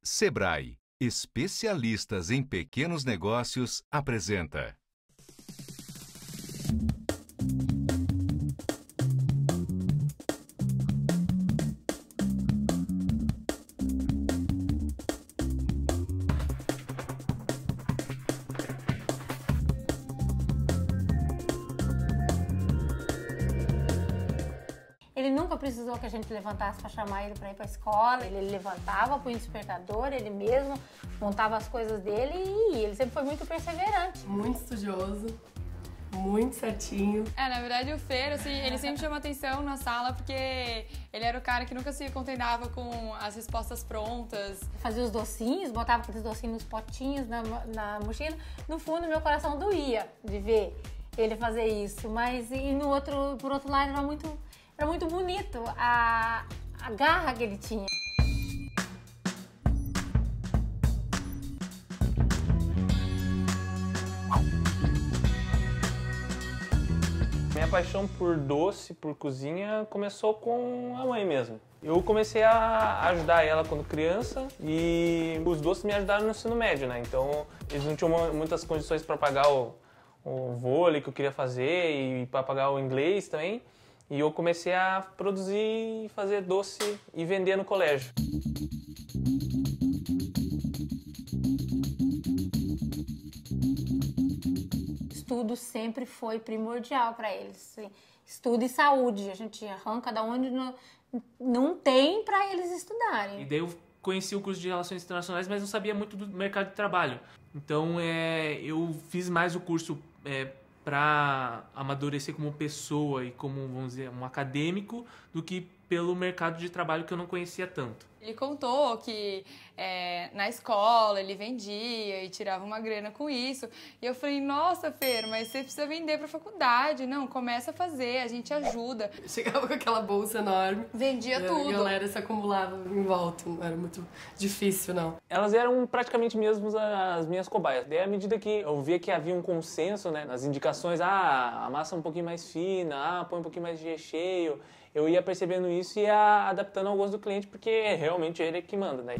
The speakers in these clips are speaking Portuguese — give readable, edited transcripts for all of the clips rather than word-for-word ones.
Sebrae, especialistas em pequenos negócios, apresenta. Ele nunca precisou que a gente levantasse para chamar ele para ir para a escola. Ele levantava, punha o despertador, ele mesmo montava as coisas dele e ia. Ele sempre foi muito perseverante. Muito estudioso, muito certinho. Na verdade o Fer, assim, ele sempre chama atenção na sala porque ele era o cara que nunca se contentava com as respostas prontas. Fazia os docinhos, botava aqueles docinhos nos potinhos na mochila. No fundo, meu coração doía de ver ele fazer isso. Mas por outro lado, era muito bonito a garra que ele tinha. Minha paixão por doce, por cozinha, começou com a mãe mesmo. Eu comecei a ajudar ela quando criança e os doces me ajudaram no ensino médio, né? Então eles não tinham muitas condições para pagar o vôlei que eu queria fazer e para pagar o inglês também. E eu comecei a produzir, fazer doce e vender no colégio. Estudo sempre foi primordial para eles. Estudo e saúde. A gente arranca da onde não tem para eles estudarem. E daí eu conheci o curso de Relações Internacionais, mas não sabia muito do mercado de trabalho. Então eu fiz mais o curso para amadurecer como pessoa e como, vamos dizer, um acadêmico, do que pelo mercado de trabalho que eu não conhecia tanto. Ele contou que na escola ele vendia e tirava uma grana com isso. E eu falei, nossa, Fer, mas você precisa vender pra faculdade. Não, começa a fazer, a gente ajuda. Chegava com aquela bolsa enorme. Vendia tudo. A galera se acumulava em volta, não era muito difícil, não. Elas eram praticamente mesmo as minhas cobaias. Daí, à medida que eu via que havia um consenso, né, nas indicações, a massa é um pouquinho mais fina, põe um pouquinho mais de recheio, eu ia percebendo isso e ia adaptando ao gosto do cliente, porque realmente ele é que manda, né?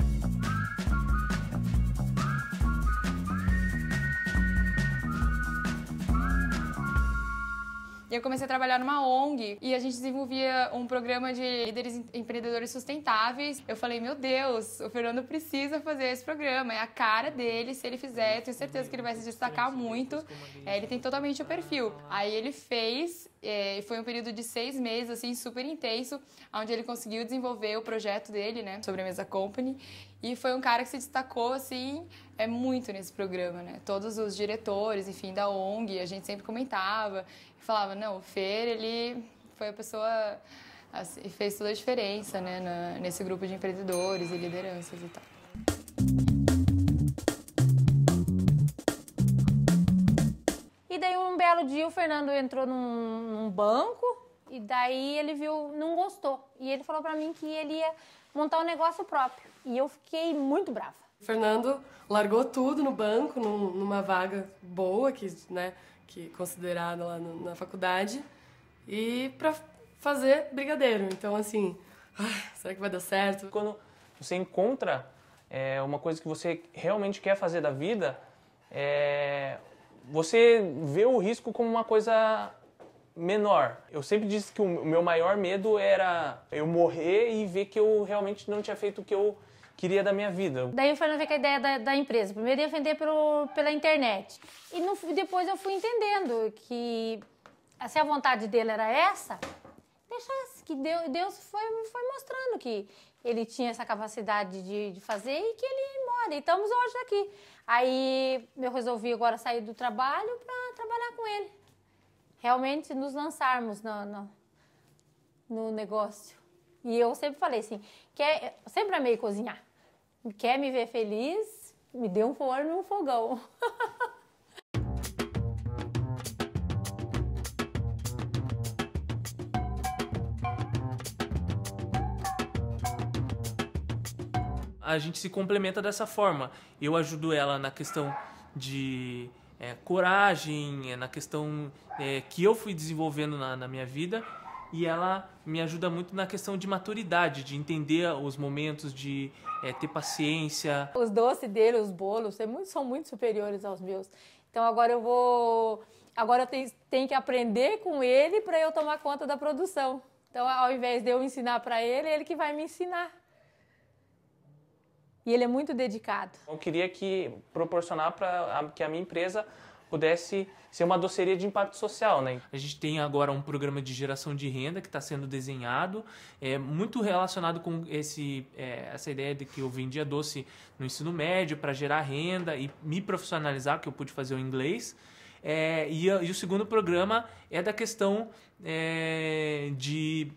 Eu comecei a trabalhar numa ONG e a gente desenvolvia um programa de líderes empreendedores sustentáveis. Eu falei, meu Deus, o Fernando precisa fazer esse programa, é a cara dele, se ele fizer, eu tenho certeza que ele vai se destacar muito. Ele tem totalmente o perfil. Aí ele fez, foi um período de 6 meses, assim, super intenso, onde ele conseguiu desenvolver o projeto dele, né, sobre a Mesa Company. E foi um cara que se destacou, assim, muito nesse programa, né? Todos os diretores, enfim, da ONG, a gente sempre comentava e falava, não, o Fer, ele foi a pessoa, assim, fez toda a diferença, né, nesse grupo de empreendedores e lideranças e tal. E daí um belo dia o Fernando entrou num banco e daí ele viu, não gostou. E ele falou pra mim que ele ia montar um negócio próprio. E eu fiquei muito brava. O Fernando largou tudo no banco, numa vaga boa, que considerada lá na faculdade, e pra fazer brigadeiro. Então, assim, será que vai dar certo? Quando você encontra uma coisa que você realmente quer fazer da vida, você vê o risco como uma coisa menor. Eu sempre disse que o meu maior medo era eu morrer e ver que eu realmente não tinha feito o que eu queria da minha vida. Daí o Fernando veio com a ideia da empresa. Primeiro ia vender pela internet. E depois eu fui entendendo que se a vontade dele era essa, deixasse, que Deus foi mostrando que ele tinha essa capacidade de fazer e que ele mora. E estamos hoje aqui. Aí eu resolvi agora sair do trabalho para trabalhar com ele. Realmente nos lançarmos no negócio. E eu sempre falei assim, eu sempre amei cozinhar. Quer me ver feliz? Me dê um forno e um fogão. A gente se complementa dessa forma. Eu ajudo ela na questão de coragem, na questão que eu fui desenvolvendo na minha vida. e ela me ajuda muito na questão de maturidade, de entender os momentos, de ter paciência. Os doces dele, os bolos, são muito superiores aos meus. Então agora eu tenho que aprender com ele para eu tomar conta da produção. Então, ao invés de eu ensinar para ele que vai me ensinar. E ele é muito dedicado. Eu queria proporcionar para que a minha empresa pudesse ser uma doceria de impacto social, né? A gente tem agora um programa de geração de renda que está sendo desenhado, muito relacionado com essa ideia de que eu vendia doce no ensino médio para gerar renda e me profissionalizar, que eu pude fazer o inglês. E o segundo programa é da questão de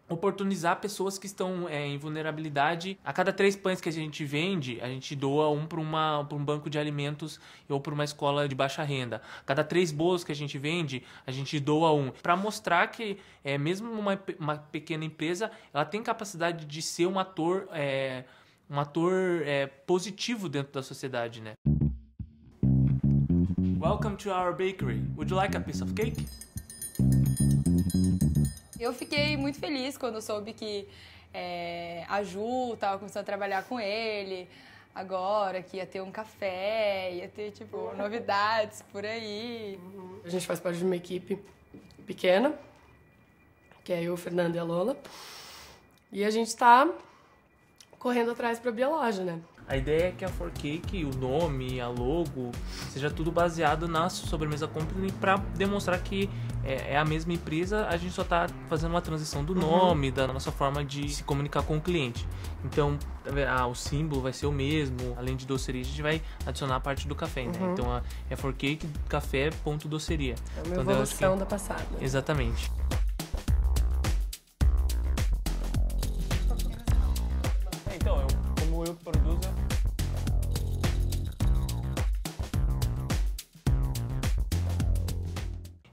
oportunizar pessoas que estão em vulnerabilidade. A cada 3 pães que a gente vende, a gente doa um para um banco de alimentos ou para uma escola de baixa renda. A cada 3 bolos que a gente vende, a gente doa um. Para mostrar que mesmo uma pequena empresa, ela tem capacidade de ser um ator positivo dentro da sociedade, né? Welcome to our bakery. Would you like a piece of cake? Eu fiquei muito feliz quando soube que a Ju estava começando a trabalhar com ele agora, que ia ter um café, ia ter, tipo, novidades por aí. A gente faz parte de uma equipe pequena, que é eu, o Fernando e a Lola. E a gente está correndo atrás para abrir a loja, né? A ideia é que a For Cake, o nome, a logo, seja tudo baseado na Sobremesa Company para demonstrar que é a mesma empresa, a gente só está fazendo uma transição do nome, da nossa forma de se comunicar com o cliente. Então, o símbolo vai ser o mesmo, além de doceria, a gente vai adicionar a parte do café, né? Então, é For Cake, café, ponto doceria. É uma evolução da passada. Exatamente. Então, como eu produzo...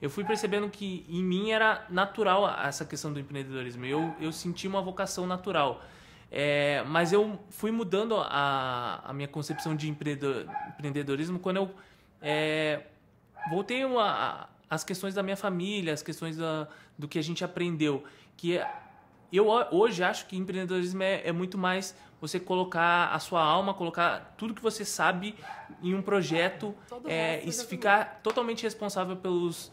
Eu fui percebendo que em mim era natural essa questão do empreendedorismo. Eu senti uma vocação natural. Mas eu fui mudando a minha concepção de empreendedorismo quando eu voltei às questões da minha família, as questões do que a gente aprendeu. Que eu hoje acho que empreendedorismo é muito mais você colocar a sua alma, colocar tudo que você sabe em um projeto e ficar totalmente responsável pelos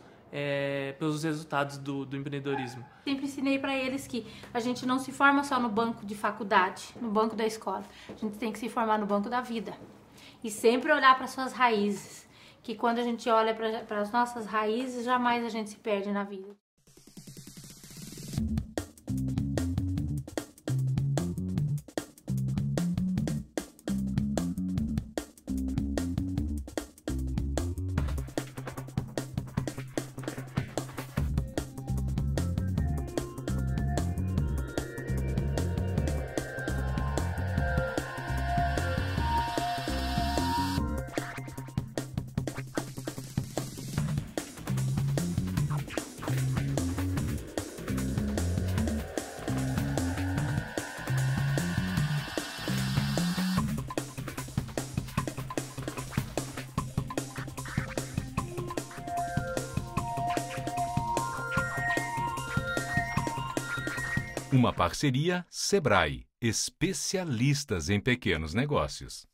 resultados do empreendedorismo. Sempre ensinei para eles que a gente não se forma só no banco de faculdade, no banco da escola. A gente tem que se formar no banco da vida. E sempre olhar para suas raízes. Que quando a gente olha para as nossas raízes, jamais a gente se perde na vida. Uma parceria Sebrae, especialistas em pequenos negócios.